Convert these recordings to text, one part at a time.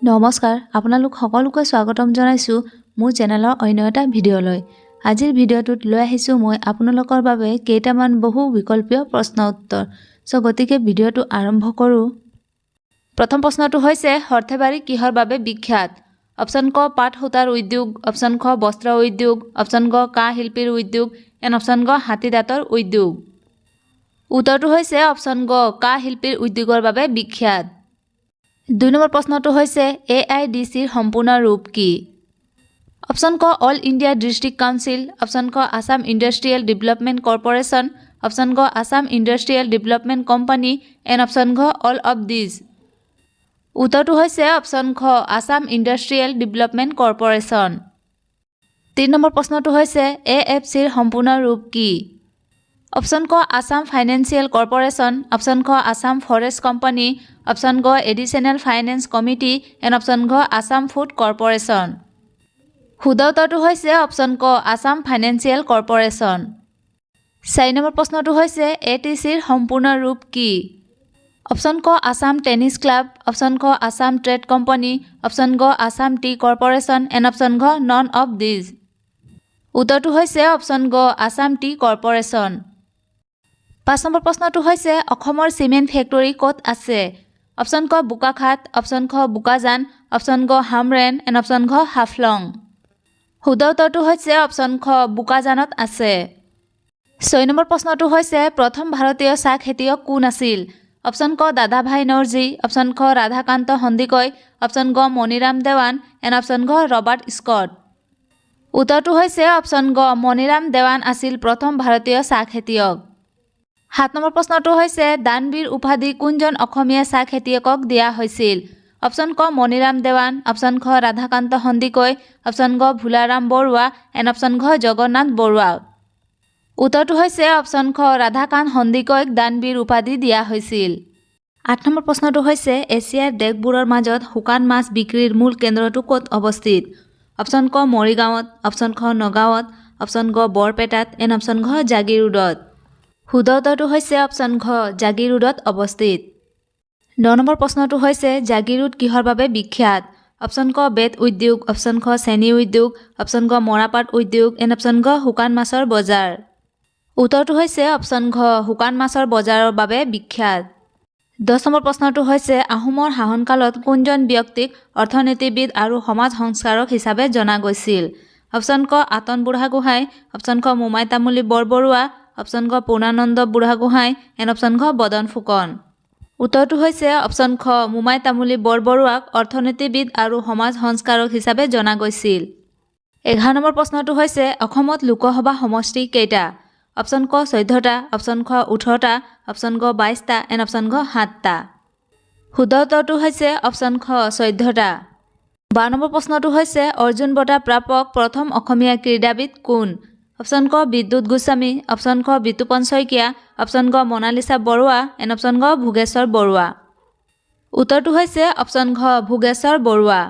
নমস্কাৰ আপোনালোক সকলোকে স্বাগতম জনাইছো মোৰ চেনেলৰ অন্য এটা ভিডিঅ'লৈ। আজিৰ ভিডিঅ'টোত লৈ আহিছো মই আপোনালোকৰ বাবে কেইটামান বহু বিকল্পীয় প্ৰশ্ন উত্তৰ। গতিকে ভিডিঅ'টো আৰম্ভ কৰোঁ। প্ৰথম প্ৰশ্নটো হৈছে সৰ্থেবাৰী কিহৰ বাবে বিখ্যাত? অপশ্যন ক পাট সূতাৰ উদ্যোগ, অপশ্যন খ বস্ত্ৰ উদ্যোগ, অপশ্যন গ কাঁহ শিল্পীৰ উদ্যোগ, এণ্ড অপশ্যন গ হাতী দাঁতৰ উদ্যোগ। উত্তৰটো হৈছে অপশ্যন গ কাঁহ শিল্পীৰ উদ্যোগৰ বাবে বিখ্যাত। 2 নম্বৰ প্ৰশ্নটো হৈছে AIDCৰ সম্পূৰ্ণ ৰূপ কি? অপশ্যন ক All India District Council, option ক Assam Industrial Development Corporation, option ক Assam Industrial Development Company, and option ঘ অল অফ দিজ। উত্তৰটো হৈছে অপশ্যন খ Assam Industrial Development Corporation. 3 number প্ৰশ্নটো হৈছে AFCৰ সম্পূৰ্ণ ৰূপ কি? অপশ্যন ক আসাম ফাইনেন্সিয়েল কৰ্পোৰেশ্যন, অপশ্যন খ আসাম ফৰেষ্ট কোম্পানী, অপশ্যন গ additional finance committee, and option ঘ আসাম ফুড কৰ্পোৰেশ্যন। শুদ্ধ উত্তৰটো হৈছে অপশ্যন ক আসাম ফাইনেন্সিয়েল কৰ্পোৰেশ্যন। 4 নম্বৰ প্ৰশ্নটো হৈছে ATCৰ সম্পূৰ্ণ ৰূপ কি? অপশ্যন ক আসাম টেনিছ ক্লাব, অপশ্যন খ আসাম ট্ৰেড কোম্পানী, অপশ্যন গ Assam T corporation, and option ঘ নন অফ দিজ। উত্তৰটো হৈছে অপশ্যন গ আসাম টি কৰ্পোৰেশ্যন। 5 নম্বৰ প্ৰশ্নটো হৈছে অসমৰ চিমেণ্ট ফেক্টৰী ক'ত আছে? অপশ্যন ক বোকাখাট, অপশ্যন খ বোকাজান, অপশ্যন গ হামৰেন, এণ্ড অপশ্যন ঘ হাফলং। শুদ্ধ উত্তৰটো হৈছে অপশ্যন খ বোকাজানত আছে। 6 নম্বৰ প্ৰশ্নটো হৈছে প্ৰথম ভাৰতীয় চাহ খেতিয়ক কোন আছিল? অপশ্যন ক দাদাভাই নৰজী, অপশ্যন খ ৰাধাকান্ত সন্দিকৈ, অপশ্যন গ মণিৰাম দেৱান, এণ্ড অপশ্যন ঘ ৰবাৰ্ট স্কট। উত্তৰটো হৈছে অপশ্যন গ মণিৰাম দেৱান আছিল প্ৰথম ভাৰতীয় চাহ খেতিয়ক। 7 নম্বৰ প্ৰশ্নটো হৈছে দানবীৰ উপাধি কোনজন অসমীয়া চাহ খেতিয়কক দিয়া হৈছিল? অপশ্যন ক মণিৰাম দেৱান, অপশ্যন খ ৰাধাকান্ত সন্দিকৈ, অপশ্যন গ ভোলাৰাম বৰুৱা, এণ্ড অপশ্যন ঘ জগন্নাথ বৰুৱা। উত্তৰটো হৈছে অপশ্যন খ ৰাধাকান্ত সন্দিকৈক দানবীৰ উপাধি দিয়া হৈছিল। 8 নম্বৰ প্ৰশ্নটো হৈছে এছিয়াৰ দেশবোৰৰ মাজত শুকান মাছ বিক্ৰীৰ মূল কেন্দ্ৰটো ক'ত অৱস্থিত? অপশ্যন ক মৰিগাঁৱত, অপশ্যন খ নগাঁৱত, অপশ্যন গ বৰপেটাত, এণ্ড অপশ্যন ঘ জাগিৰোডত। শুদ্ধ উত্তৰটো হৈছে অপশ্যন ঘ জাগিৰোডত অৱস্থিত। 9 নম্বৰ প্ৰশ্নটো হৈছে জাগিৰোড কিহৰ বাবে বিখ্যাত? অপশ্যন ক বেত উদ্যোগ, অপশ্যন খ চেনী উদ্যোগ, অপশ্যন গ মৰাপাট উদ্যোগ, এণ্ড অপশ্যন ঘ শুকান মাছৰ বজাৰ। উত্তৰটো হৈছে অপশ্যন ঘ শুকান মাছৰ বজাৰৰ বাবে বিখ্যাত। 10 নম্বৰ প্ৰশ্নটো হৈছে আহোমৰ শাসনকালত কোনজন ব্যক্তিক অৰ্থনীতিবিদ আৰু সমাজ সংস্কাৰক হিচাপে জনা গৈছিল? অপশ্যন ক আতন বুঢ়াগোহাঁই, অপশ্যন খ মোমাই তামুলী বৰবৰুৱা, অপশ্যন ক পূৰ্ণানন্দ বুঢ়াগোহাঁই, এণ্ড অপশ্যন ঘ বদন ফুকন। উত্তৰটো হৈছে অপশ্যন খ মোমাই তামুলী বৰবৰুৱাক অৰ্থনীতিবিদ আৰু সমাজ সংস্কাৰক হিচাপে জনা গৈছিল। 11 নম্বৰ প্ৰশ্নটো হৈছে অসমত লোকসভা সমষ্টি কেইটা? অপশ্যন ক 14টা, অপশ্যন খ 18টা, অপশ্যন গ 22টা, এণ্ড অপশ্যন ঘ 7টা। শুদ্ধ উত্তৰটো হৈছে অপশ্যন খ 14টা। 12 নম্বৰ প্ৰশ্নটো হৈছে অৰ্জুন বঁটা প্ৰাপক প্ৰথম অসমীয়া ক্ৰীড়াবিদ কোন? অপশ্যন ক বিদ্যুৎ গোস্বামী, অপশ্যন খ বিতুপন শইকীয়া, অপশ্যন গ মনালিছা বৰুৱা, এণ্ড অপশ্যন গ ভোগেশ্বৰ বৰুৱা। উত্তৰটো হৈছে অপশ্যন ঘ ভোগেশ্বৰ বৰুৱা।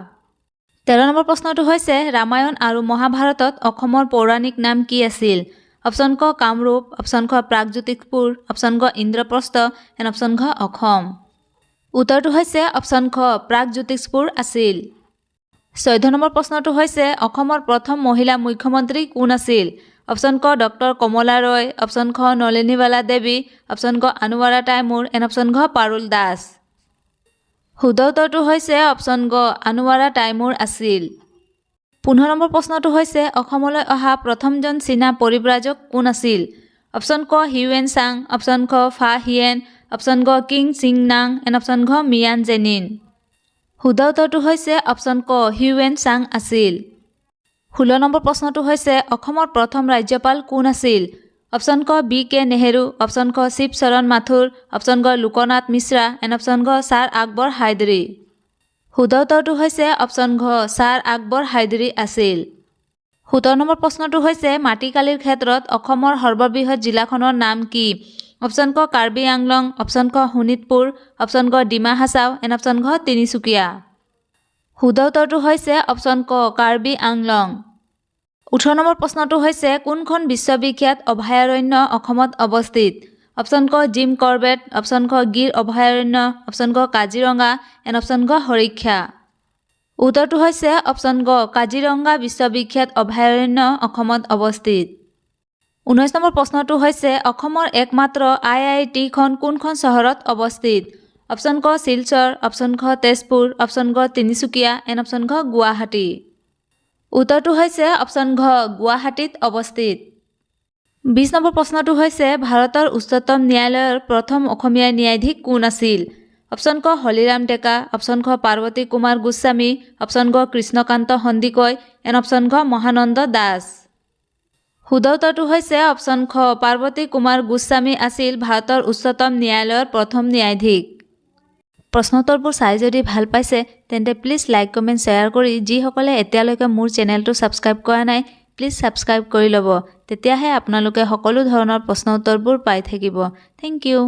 13 নম্বৰ প্ৰশ্নটো হৈছে ৰামায়ণ আৰু মহাভাৰতত অসমৰ পৌৰাণিক নাম কি আছিল? অপশ্যন ক কামৰূপ, অপশ্যন খ প্ৰাগজ্যোতিষপুৰ, অপশ্যন গ ইন্দ্ৰপ্ৰস্থ, এণ্ড অপশ্যন ঘ অসম। উত্তৰটো হৈছে অপশ্যন খ প্ৰাগজ্যোতিষপুৰ আছিল। 14 নম্বৰ প্ৰশ্নটো হৈছে অসমৰ প্ৰথম মহিলা মুখ্যমন্ত্ৰী কোন আছিল? অপশ্যন ক ডক্টৰ কমলা ৰয়, অপশ্যন খ নলিনীবালা দেৱী, অপশ্যন গ আনুৱাৰা টাইমুৰ, এণ্ড অপশ্যন ঘ পাৰুল দাস। শুদ্ধ উত্তৰটো হৈছে অপশ্যন গ আনুৱাৰা টাইমুৰ আছিল। 15 নম্বৰ প্ৰশ্নটো হৈছে অসমলৈ অহা প্ৰথমজন চীনা পৰিব্ৰাজক কোন আছিল? অপশ্যন ক হিউৱেন চাং, অপশ্যন খ ফা হিয়েন, অপশ্যন গ কিং চিং নাং, এণ্ড অপশ্যন ঘ মিয়ান জেনিন। শুদ্ধ উত্তৰটো হৈছে অপশ্যন ক হিউৱেন চাং আছিল। 16 নম্বৰ প্ৰশ্নটো হৈছে অসমৰ প্ৰথম ৰাজ্যপাল কোন আছিল? অপশ্যন ক BK নেহেৰু, অপশ্যন খ শিৱ চৰণ মাথুৰ, অপশ্যন গ লোকনাথ মিশ্ৰা, এণ্ড অপশ্যন ঘ ছাৰ আকবৰ হায়দৰী। শুদ্ধ উত্তৰটো হৈছে অপশ্যন ঘ ছাৰ আকবৰ হায়দৰী আছিল। 17 নম্বৰ প্ৰশ্নটো হৈছে মাটিকালিৰ ক্ষেত্ৰত অসমৰ সৰ্ববৃহৎ জিলাখনৰ নাম কি? অপশ্যন ক কাৰ্বি আংলং, অপশ্যন খ শোণিতপুৰ, অপশ্যন গ ডিমা হাছাও, এণ্ড অপশ্যন ঘ তিনিচুকীয়া। শুদ্ধ উত্তৰটো হৈছে অপশ্যন ক কাৰ্বি আংলং। 18 নম্বৰ প্ৰশ্নটো হৈছে কোনখন বিশ্ববিখ্যাত অভয়াৰণ্য অসমত অৱস্থিত? অপশ্যন ক জিম কৰবেট, অপশ্যন খ গিৰ অভয়াৰণ্য, অপশ্যন ক কাজিৰঙা, এণ্ড অপশ্যন ঘ হৰিক্ষা। উত্তৰটো হৈছে অপশ্যন গ কাজিৰঙা বিশ্ববিখ্যাত অভয়াৰণ্য অসমত অৱস্থিত 19 নম্বৰ প্ৰশ্নটো হৈছে অসমৰ একমাত্ৰ IIT-খন কোনখন চহৰত অৱস্থিত অপশ্যন ক শিলচৰ অপশ্যন খ তেজপুৰ অপশ্যন গ তিনিচুকীয়া এণ্ড অপশ্যন ঘ গুৱাহাটী উত্তৰটো হৈছে অপশ্যন ঘ গুৱাহাটীত অৱস্থিত 20 নম্বৰ প্ৰশ্নটো হৈছে ভাৰতৰ উচ্চতম ন্যায়ালয়ৰ প্ৰথম অসমীয়া ন্যায়াধীশ কোন আছিল অপশ্যন ক হলিৰাম ডেকা অপশ্যন খ পাৰ্বতী কুমাৰ গোস্বামী অপশ্যন গ কৃষ্ণকান্ত সন্দিকৈ এণ্ড অপশ্যন ঘ মহানন্দ দাস শুদ্ধ উত্তৰটো হৈছে অপশ্যন খ পাৰ্বতী কুমাৰ গোস্বামী আছিল ভাৰতৰ উচ্চতম ন্যায়ালয়ৰ প্ৰথম ন্যায়াধীশ প্ৰশ্নোত্তৰবোৰ চাই যদি ভাল পাইছে তেন্তে প্লিজ লাইক কমেণ্ট শ্বেয়াৰ কৰি যিসকলে এতিয়ালৈকে মোৰ চেনেলটো ছাবস্ক্ৰাইব কৰা নাই প্লিজ ছাবস্ক্ৰাইব কৰি ল'ব তেতিয়াহে আপোনালোকে সকলো ধৰণৰ প্ৰশ্নোত্তৰবোৰ পাই থাকিব থেংক ইউ